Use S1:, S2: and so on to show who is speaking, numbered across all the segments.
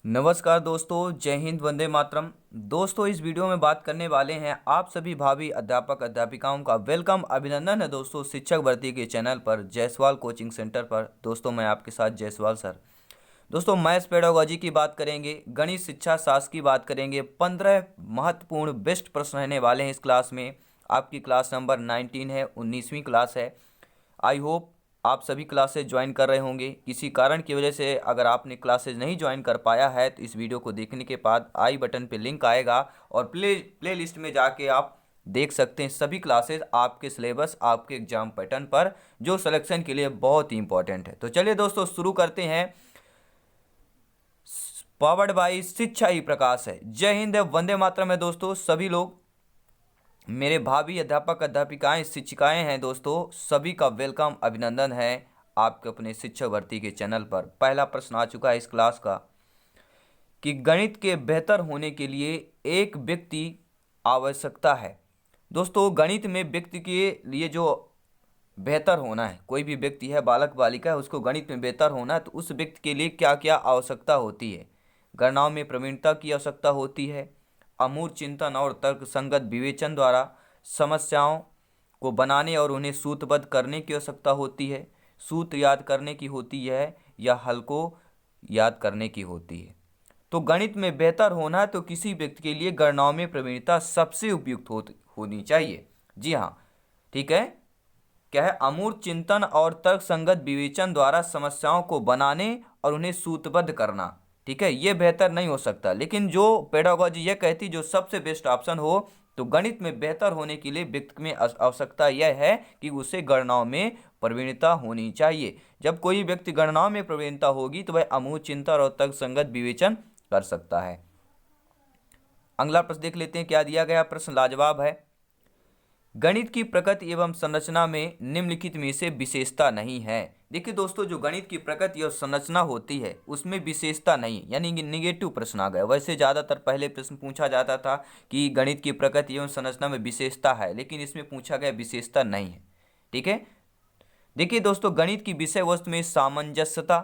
S1: नमस्कार दोस्तों, जय हिंद, वंदे मातरम। दोस्तों, इस वीडियो में बात करने वाले हैं आप सभी भावी अध्यापक अध्यापिकाओं का वेलकम, अभिनंदन है दोस्तों शिक्षक भर्ती के चैनल पर, जायसवाल कोचिंग सेंटर पर। दोस्तों, मैं आपके साथ जायसवाल सर। दोस्तों, मैथ्स पेडागोजी की बात करेंगे, गणित शिक्षा शास्त्र की बात करेंगे। 15 महत्वपूर्ण बेस्ट प्रश्न रहने वाले हैं इस क्लास में। आपकी क्लास नंबर 19 है, 19वीं क्लास है। आई होप आप सभी क्लासेज ज्वाइन कर रहे होंगे। किसी कारण की वजह से अगर आपने क्लासेज नहीं ज्वाइन कर पाया है तो इस वीडियो को देखने के बाद आई बटन पे लिंक आएगा और प्ले लिस्ट में जाके आप देख सकते हैं सभी क्लासेज आपके सिलेबस, आपके एग्जाम पैटर्न पर, जो सिलेक्शन के लिए बहुत ही इंपॉर्टेंट है। तो चलिए दोस्तों, शुरू करते हैं। पावर्ड बाई शिक्षा ही प्रकाश है। जय हिंद है, वंदे मातरम है दोस्तों। सभी लोग मेरे भावी अध्यापक अध्यापिकाएं शिक्षिकाएं हैं दोस्तों, सभी का वेलकम, अभिनंदन है आपके अपने शिक्षक भर्ती के चैनल पर। पहला प्रश्न आ चुका है इस क्लास का कि गणित के बेहतर होने के लिए एक व्यक्ति आवश्यकता है। दोस्तों, गणित में व्यक्ति के लिए जो बेहतर होना है, कोई भी व्यक्ति है, बालक बालिका है, उसको गणित में बेहतर होना है तो उस व्यक्ति के लिए क्या क्या आवश्यकता होती है। गणनाओं में प्रवीणता की आवश्यकता होती है, अमूर्त चिंतन और तर्क संगत विवेचन द्वारा समस्याओं को बनाने और उन्हें सूत्रबद्ध करने की आवश्यकता होती है, सूत्र याद करने की होती है या हल को याद करने की होती है। तो गणित में बेहतर होना है तो किसी व्यक्ति के लिए गणनाओं में प्रवीणता सबसे उपयुक्त होनी चाहिए। जी हाँ, ठीक है। क्या है? अमूर्त चिंतन और तर्क संगत विवेचन द्वारा समस्याओं को बनाने और उन्हें सूत्रबद्ध करना, ठीक है, ये बेहतर नहीं हो सकता। लेकिन जो पेडागोजी ये कहती जो सबसे बेस्ट ऑप्शन हो, तो गणित में बेहतर होने के लिए व्यक्ति में आवश्यकता यह है कि उसे गणनाओं में प्रवीणता होनी चाहिए। जब कोई व्यक्ति गणनाओं में प्रवीणता होगी तो वह अमूर्त चिंतन और तर्क संगत विवेचन कर सकता है। अगला प्रश्न देख लेते हैं, क्या दिया गया प्रश्न लाजवाब है। गणित की प्रकृति एवं संरचना में निम्नलिखित में से विशेषता नहीं है। देखिए दोस्तों, जो गणित की प्रकृति और संरचना होती है उसमें विशेषता नहीं, यानी कि निगेटिव प्रश्न आ गया। वैसे ज़्यादातर पहले प्रश्न पूछा जाता था कि गणित की प्रकृति एवं संरचना में विशेषता है, लेकिन इसमें पूछा गया विशेषता नहीं है। ठीक है। देखिए दोस्तों, गणित की विषय वस्तु में सामंजस्यता,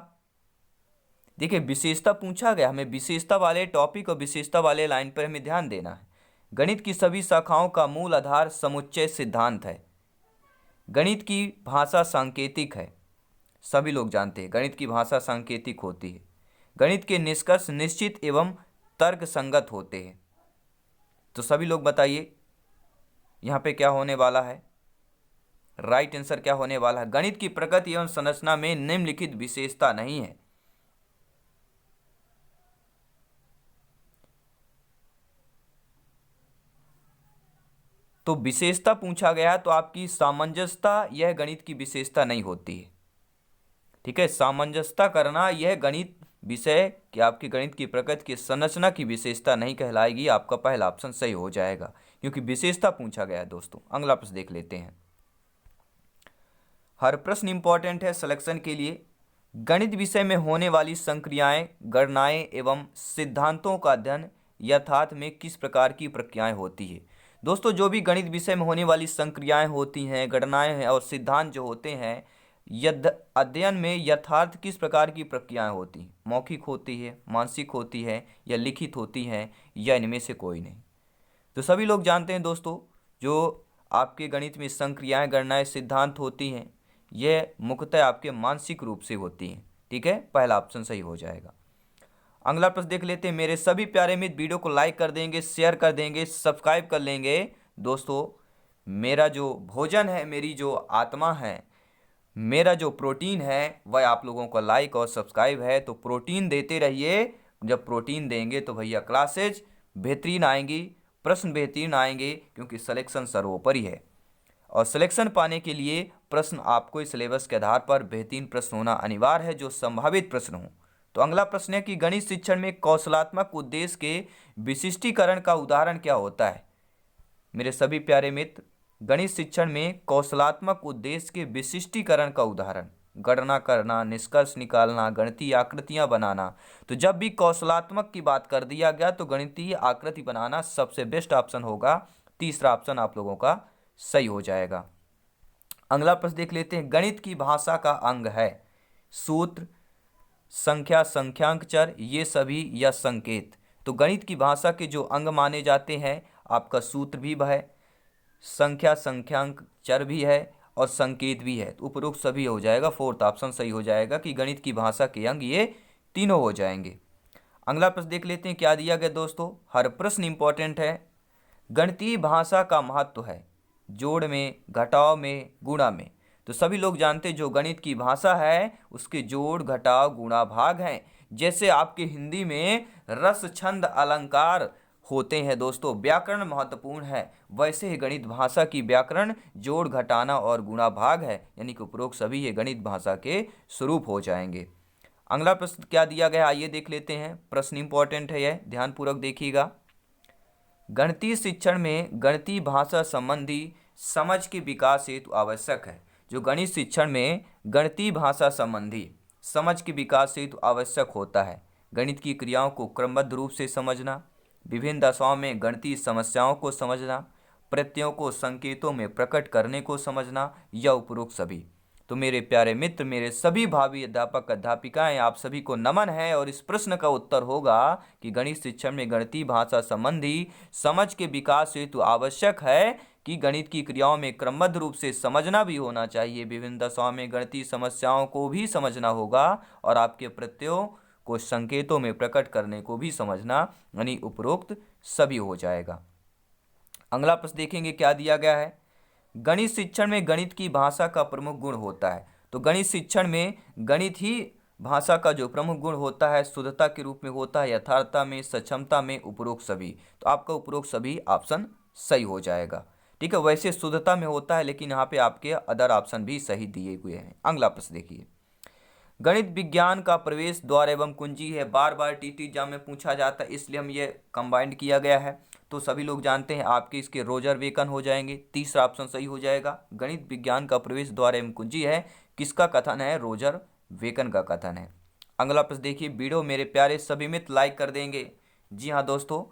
S1: देखिए विशेषता पूछा गया, हमें विशेषता वाले टॉपिक और विशेषता वाले लाइन पर हमें ध्यान देना है। गणित की सभी शाखाओं का मूल आधार समुच्चय सिद्धांत है। गणित की भाषा सांकेतिक है, सभी लोग जानते हैं गणित की भाषा सांकेतिक होती है। गणित के निष्कर्ष निश्चित एवं तर्क संगत होते हैं। तो सभी लोग बताइए यहाँ पे क्या होने वाला है, राइट आंसर क्या होने वाला है। गणित की प्रकृति एवं संरचना में निम्नलिखित विशेषता नहीं है। तो विशेषता पूछा गया तो आपकी सामंजस्यता, यह गणित की विशेषता नहीं होती है। ठीक है, सामंजस्यता करना यह गणित विषय कि आपकी गणित की प्रकृति की संरचना की विशेषता नहीं कहलाएगी। आपका पहला ऑप्शन सही हो जाएगा क्योंकि विशेषता पूछा गया है। दोस्तों, अगला प्रश्न देख लेते हैं। हर प्रश्न इंपॉर्टेंट है सिलेक्शन के लिए। गणित विषय में होने वाली संक्रियाएं, गणनाएं एवं सिद्धांतों का अध्ययन यथार्थ में किस प्रकार की प्रक्रियाएं होती है। दोस्तों, जो भी गणित विषय में होने वाली संक्रियाएं होती हैं, गणनाएं हैं और सिद्धांत जो होते हैं, यद अध्ययन में यथार्थ किस प्रकार की प्रक्रियाएं होती हैं। मौखिक होती है, मानसिक होती है या लिखित होती हैं या इनमें से कोई नहीं। तो सभी लोग जानते हैं दोस्तों, जो आपके गणित में संक्रियाएं, गणनाएं, सिद्धांत होती हैं, यह मुख्यतः आपके मानसिक रूप से होती हैं। ठीक है, पहला ऑप्शन सही हो जाएगा। अगला प्रश्न देख लेते हैं। मेरे सभी प्यारे मित्र वीडियो को लाइक कर देंगे, शेयर कर देंगे, सब्सक्राइब कर लेंगे। दोस्तों, मेरा जो भोजन है, मेरी जो आत्मा है, मेरा जो प्रोटीन है, वह आप लोगों का लाइक और सब्सक्राइब है। तो प्रोटीन देते रहिए। जब प्रोटीन देंगे तो भैया क्लासेज बेहतरीन आएंगी, प्रश्न बेहतरीन आएंगे, क्योंकि सिलेक्शन सर्वोपरि है। और सिलेक्शन पाने के लिए प्रश्न आपको इस सिलेबस के आधार पर बेहतरीन प्रश्न होना अनिवार्य है, जो संभावित प्रश्न हो। तो अगला प्रश्न है कि गणित शिक्षण में कौशलात्मक उद्देश्य के विशिष्टीकरण का उदाहरण क्या होता है। मेरे सभी प्यारे मित्र, गणित शिक्षण में कौशलात्मक उद्देश्य के विशिष्टीकरण का उदाहरण गणना करना, निष्कर्ष निकालना, गणितीय आकृतियां बनाना। तो जब भी कौशलात्मक की बात कर दिया गया तो गणितीय आकृति बनाना सबसे बेस्ट ऑप्शन होगा। तीसरा ऑप्शन आप लोगों का सही हो जाएगा। अगला प्रश्न देख लेते हैं। गणित की भाषा का अंग है सूत्र, संख्या, संख्यांक चर, ये सभी या संकेत। तो गणित की भाषा के जो अंग माने जाते हैं, आपका सूत्र भी है, संख्या, संख्यांक चर भी है और संकेत भी है। तो उपरोक्त सभी हो जाएगा, फोर्थ ऑप्शन सही हो जाएगा कि गणित की भाषा के अंग ये तीनों हो जाएंगे। अगला प्रश्न देख लेते हैं क्या दिया गया दोस्तों। हर प्रश्न इंपॉर्टेंट है। गणितीय भाषा का महत्व है जोड़ में, घटाव में, गुणा में। तो सभी लोग जानते हैं जो गणित की भाषा है उसके जोड़, घटाव, गुणा, भाग हैं। जैसे आपके हिंदी में रस, छंद, अलंकार होते हैं दोस्तों, व्याकरण महत्वपूर्ण है, वैसे ही गणित भाषा की व्याकरण जोड़, घटाना और गुणा, भाग है। यानी कि उपरोक्त सभी ये गणित भाषा के स्वरूप हो जाएंगे। अगला प्रश्न क्या दिया गया आइए देख लेते हैं। प्रश्न इंपॉर्टेंट है, यह ध्यानपूर्वक देखिएगा। गणितीय शिक्षण में गणितीय भाषा संबंधी समझ के विकास हेतु आवश्यक है। जो गणित शिक्षण में गणितीय भाषा संबंधी समझ के विकास हेतु आवश्यक होता है। गणित की क्रियाओं को क्रमबद्ध रूप से समझना, विभिन्न दशाओं में गणितीय समस्याओं को समझना, प्रत्ययों को संकेतों में प्रकट करने को समझना, या उपरोक्त सभी। तो मेरे प्यारे मित्र, मेरे सभी भावी अध्यापक अध्यापिकाएं, आप सभी को नमन है और इस प्रश्न का उत्तर होगा कि गणित शिक्षण में गणितीय भाषा संबंधी समझ के विकास हेतु आवश्यक है कि गणित की क्रियाओं में क्रमबद्ध रूप से समझना भी होना चाहिए, विभिन्न दशाओं में गणितीय समस्याओं को भी समझना होगा और आपके प्रत्ययों को संकेतों में प्रकट करने को भी समझना, यानी उपरोक्त सभी हो जाएगा। अगला प्रश्न देखेंगे क्या दिया गया है। गणित शिक्षण में गणित की भाषा का प्रमुख गुण होता है। तो गणित शिक्षण में गणित ही भाषा का जो प्रमुख गुण होता है शुद्धता के रूप में होता है, यथार्थता में, सक्षमता में, उपरोक्त सभी। तो आपका उपरोक्त सभी ऑप्शन सही हो जाएगा। ठीक है, वैसे शुद्धता में होता है लेकिन यहाँ पे आपके अदर ऑप्शन भी सही दिए हुए हैं। अगला प्रश्न देखिए। गणित विज्ञान का प्रवेश द्वार एवं कुंजी है। बार बार टीटी एग्जाम में पूछा जाता है, इसलिए हम ये कंबाइंड किया गया है। तो सभी लोग जानते हैं आपके इसके रोजर बेकन हो जाएंगे, तीसरा ऑप्शन सही हो जाएगा। गणित विज्ञान का प्रवेश द्वार एवं कुंजी है, किसका कथन है? रोजर बेकन का कथन है। अगला प्रश्न देखिए। वीडियो मेरे प्यारे सभी मित्र लाइक कर देंगे। जी हाँ दोस्तों,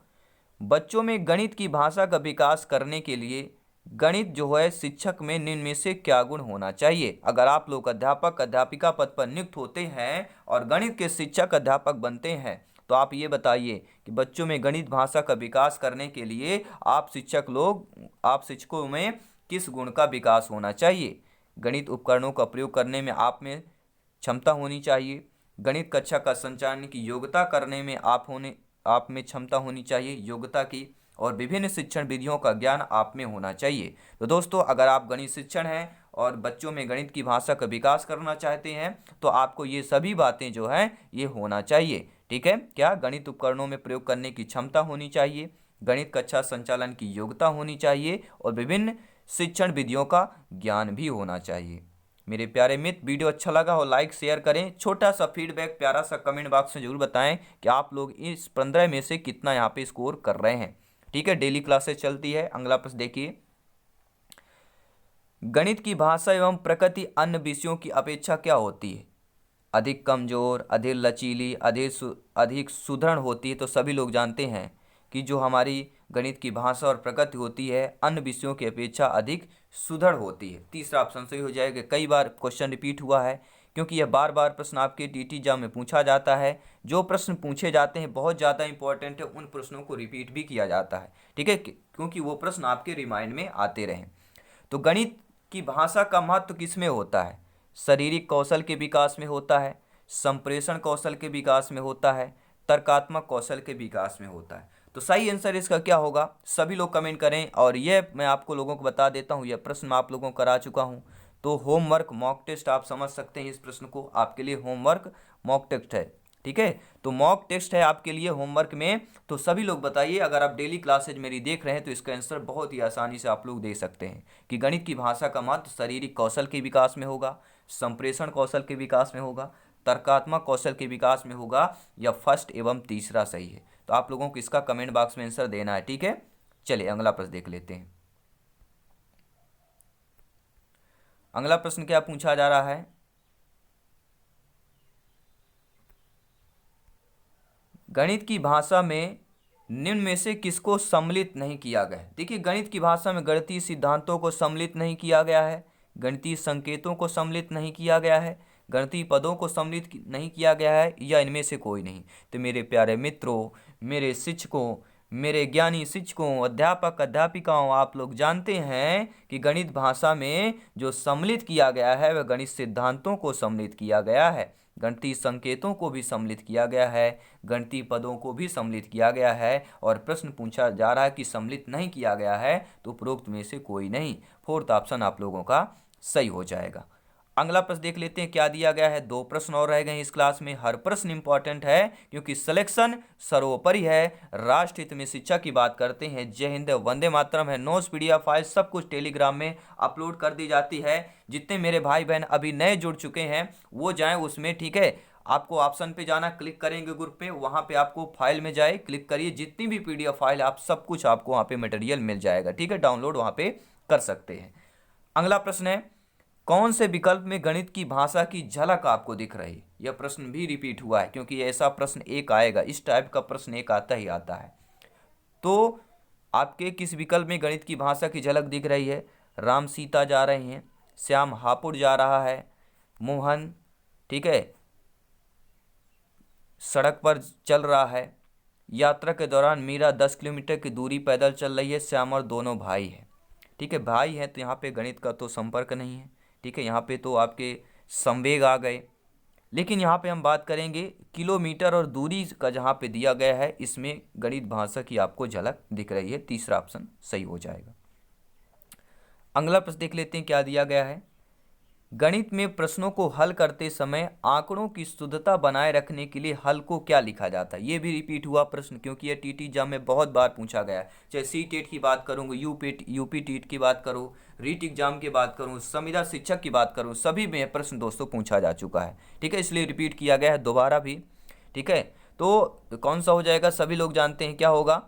S1: बच्चों में गणित की भाषा का विकास करने के लिए गणित जो है शिक्षक में निम्न में से क्या गुण होना चाहिए? अगर आप लोग अध्यापक अध्यापिका पद पर नियुक्त होते हैं और गणित के शिक्षक अध्यापक बनते हैं तो आप ये बताइए कि बच्चों में गणित भाषा का विकास करने के लिए आप शिक्षकों में किस गुण का विकास होना चाहिए? गणित उपकरणों का प्रयोग करने में आप में क्षमता होनी चाहिए, गणित कक्षा का संचालन की योग्यता करने में आप में क्षमता होनी चाहिए, योग्यता की, और विभिन्न शिक्षण विधियों का ज्ञान आप में होना चाहिए। तो दोस्तों, अगर आप गणित शिक्षण हैं और बच्चों में गणित की भाषा का विकास करना चाहते हैं तो आपको ये सभी बातें जो हैं ये होना चाहिए। ठीक है, क्या? गणित उपकरणों में प्रयोग करने की क्षमता होनी चाहिए, गणित कक्षा संचालन की योग्यता होनी चाहिए और विभिन्न शिक्षण विधियों का ज्ञान भी होना चाहिए। मेरे प्यारे मित्र, वीडियो अच्छा लगा हो लाइक शेयर करें, छोटा सा फीडबैक प्यारा सा कमेंट बॉक्स में जरूर बताएं कि आप लोग इस 15 में से कितना यहाँ पे स्कोर कर रहे हैं। ठीक है, डेली क्लासेस चलती है। अगला प्रश्न देखिए। गणित की भाषा एवं प्रकृति अन्य विषयों की अपेक्षा क्या होती है? अधिक कमजोर, अधिक लचीली, अधिक सुदृढ़ होती है। तो सभी लोग जानते हैं कि जो हमारी गणित की भाषा और प्रकृति होती है अन्य विषयों की अपेक्षा अधिक सुदृढ़ होती है। तीसरा ऑप्शन सही हो जाएगा। कई बार क्वेश्चन रिपीट हुआ है क्योंकि यह बार बार प्रश्न आपके टीटी एग्जाम में पूछा जाता है। जो प्रश्न पूछे जाते हैं बहुत ज़्यादा इंपॉर्टेंट है, उन प्रश्नों को रिपीट भी किया जाता है। ठीक है, क्योंकि वो प्रश्न आपके रिमाइंड में आते रहें। तो गणित की भाषा का महत्व किसमें होता है? शारीरिक कौशल के विकास में होता है, संप्रेषण कौशल के विकास में होता है, तर्कात्मक कौशल के विकास में होता है। तो सही आंसर इसका क्या होगा? सभी लोग कमेंट करें। और यह मैं आपको लोगों को बता देता हूँ, यह प्रश्न मैं आप लोगों को करा चुका हूँ। तो होमवर्क मॉक टेस्ट आप समझ सकते हैं इस प्रश्न को, आपके लिए होमवर्क मॉक टेस्ट है। ठीक है, तो मॉक टेस्ट है आपके लिए होमवर्क में। तो सभी लोग बताइए, अगर आप डेली क्लासेज मेरी देख रहे हैं तो इसका आंसर बहुत ही आसानी से आप लोग दे सकते हैं कि गणित की भाषा का महत्व शारीरिक कौशल के विकास में होगा, संप्रेषण कौशल के विकास में होगा, तर्कात्मक कौशल के विकास में होगा, या फर्स्ट एवं तीसरा सही है। तो आप लोगों को इसका कमेंट बॉक्स में आंसर देना है। ठीक है, चलिए अगला प्रश्न देख लेते हैं। अगला प्रश्न क्या पूछा जा रहा है? गणित की भाषा में निम्न में से किसको सम्मिलित नहीं किया गया? देखिए, गणित की भाषा में गणितीय सिद्धांतों को सम्मिलित नहीं किया गया है, गणितीय संकेतों को सम्मिलित नहीं किया गया है, गणितीय पदों को सम्मिलित नहीं किया गया है या इनमें से कोई नहीं। तो मेरे प्यारे मित्रों, मेरे शिक्षकों, मेरे ज्ञानी शिक्षकों, अध्यापक अध्यापिकाओं, आप लोग जानते हैं कि गणित भाषा में जो सम्मिलित किया गया है वह गणित सिद्धांतों को सम्मिलित किया गया है, गणितीय संकेतों को भी सम्मिलित किया गया है, गणितीय पदों को भी सम्मिलित किया गया है। और प्रश्न पूछा जा रहा है कि सम्मिलित नहीं किया गया है, तो उपरोक्त में से कोई नहीं। फोर्थ ऑप्शन आप लोगों का सही हो जाएगा। अगला प्रश्न देख लेते हैं क्या दिया गया है। 2 प्रश्न और रह गए इस क्लास में। हर प्रश्न इंपॉर्टेंट है क्योंकि सिलेक्शन सर्वोपरि है। राष्ट्र हित में शिक्षा की बात करते हैं। जय हिंद, वंदे मातरम है। नोट्स, पीडीएफ फाइल सब कुछ टेलीग्राम में अपलोड कर दी जाती है। जितने मेरे भाई बहन अभी नए जुड़ चुके हैं वो जाएं उसमें, ठीक है। आपको ऑप्शन पे जाना, क्लिक करेंगे ग्रुप पे, वहां पे आपको फाइल में जाए, क्लिक करिए, जितनी भी पीडीएफ फाइल आप सब कुछ आपको वहां पे मटेरियल मिल जाएगा, ठीक है। डाउनलोड वहां पे कर सकते हैं। अगला प्रश्न है, कौन से विकल्प में गणित की भाषा की झलक आपको दिख रही है। यह प्रश्न भी रिपीट हुआ है क्योंकि ऐसा प्रश्न एक आएगा, इस टाइप का प्रश्न एक आता ही आता है। तो आपके किस विकल्प में गणित की भाषा की झलक दिख रही है। राम सीता जा रहे हैं, श्याम हापुड़ जा रहा है, मोहन, ठीक है, सड़क पर चल रहा है, यात्रा के दौरान मीरा 10 किलोमीटर की दूरी पैदल चल रही है, श्याम और दोनों भाई हैं, ठीक है। भाई हैं तो यहाँ पे गणित का तो संपर्क नहीं है, ठीक है। यहाँ पे तो आपके संवेग आ गए, लेकिन यहाँ पे हम बात करेंगे किलोमीटर और दूरी का, जहाँ पे दिया गया है इसमें गणित भाषा की आपको झलक दिख रही है। तीसरा ऑप्शन सही हो जाएगा। अगला प्रश्न देख लेते हैं क्या दिया गया है। गणित में प्रश्नों को हल करते समय आंकड़ों की शुद्धता बनाए रखने के लिए हल को क्या लिखा जाता है। ये भी रिपीट हुआ प्रश्न क्योंकि ये टीटी एग्जाम में बहुत बार पूछा गया है। चाहे सी टेट की बात करूँ, यूपी टेट की बात करूँ, रीट एग्जाम की बात करूँ, संविदा शिक्षक की बात करूँ, सभी में प्रश्न दोस्तों पूछा जा चुका है, ठीक है। इसलिए रिपीट किया गया है दोबारा भी, ठीक है। तो कौन सा हो जाएगा, सभी लोग जानते हैं क्या होगा।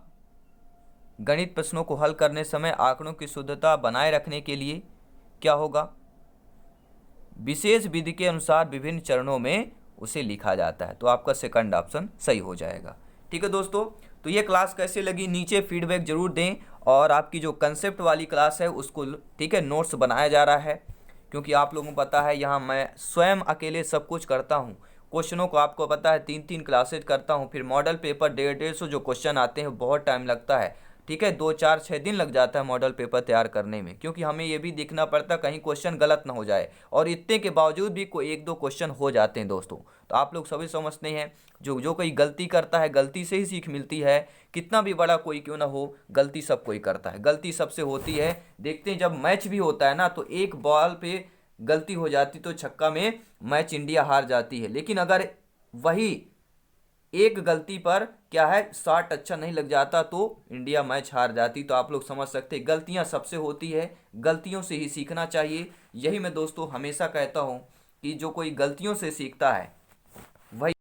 S1: गणित प्रश्नों को हल करने समय आंकड़ों की शुद्धता बनाए रखने के लिए क्या होगा, विशेष विधि के अनुसार विभिन्न चरणों में उसे लिखा जाता है। तो आपका सेकंड ऑप्शन सही हो जाएगा, ठीक है दोस्तों। तो ये क्लास कैसे लगी नीचे फीडबैक जरूर दें। और आपकी जो कंसेप्ट वाली क्लास है उसको, ठीक है, नोट्स बनाया जा रहा है क्योंकि आप लोगों को पता है यहाँ मैं स्वयं अकेले सब कुछ करता हूँ। क्वेश्चनों को आपको पता है 3-3 क्लासेज करता हूँ, फिर मॉडल पेपर 150-150 जो क्वेश्चन आते हैं बहुत टाइम लगता है, ठीक है। 2-4-6 दिन लग जाता है मॉडल पेपर तैयार करने में, क्योंकि हमें ये भी देखना पड़ता है कहीं क्वेश्चन गलत ना हो जाए। और इतने के बावजूद भी कोई 1-2 क्वेश्चन हो जाते हैं दोस्तों। तो आप लोग सभी समझते हैं जो कोई गलती करता है गलती से ही सीख मिलती है। कितना भी बड़ा कोई क्यों ना हो, गलती सब कोई करता है, गलती सबसे होती है। देखते हैं जब मैच भी होता है ना तो एक बॉल पे गलती हो जाती तो छक्का में मैच इंडिया हार जाती है। लेकिन अगर वही एक गलती पर क्या है शॉट अच्छा नहीं लग जाता तो इंडिया मैच हार जाती। तो आप लोग समझ सकते हैं गलतियां सबसे होती है, गलतियों से ही सीखना चाहिए। यही मैं दोस्तों हमेशा कहता हूं कि जो कोई गलतियों से सीखता है वही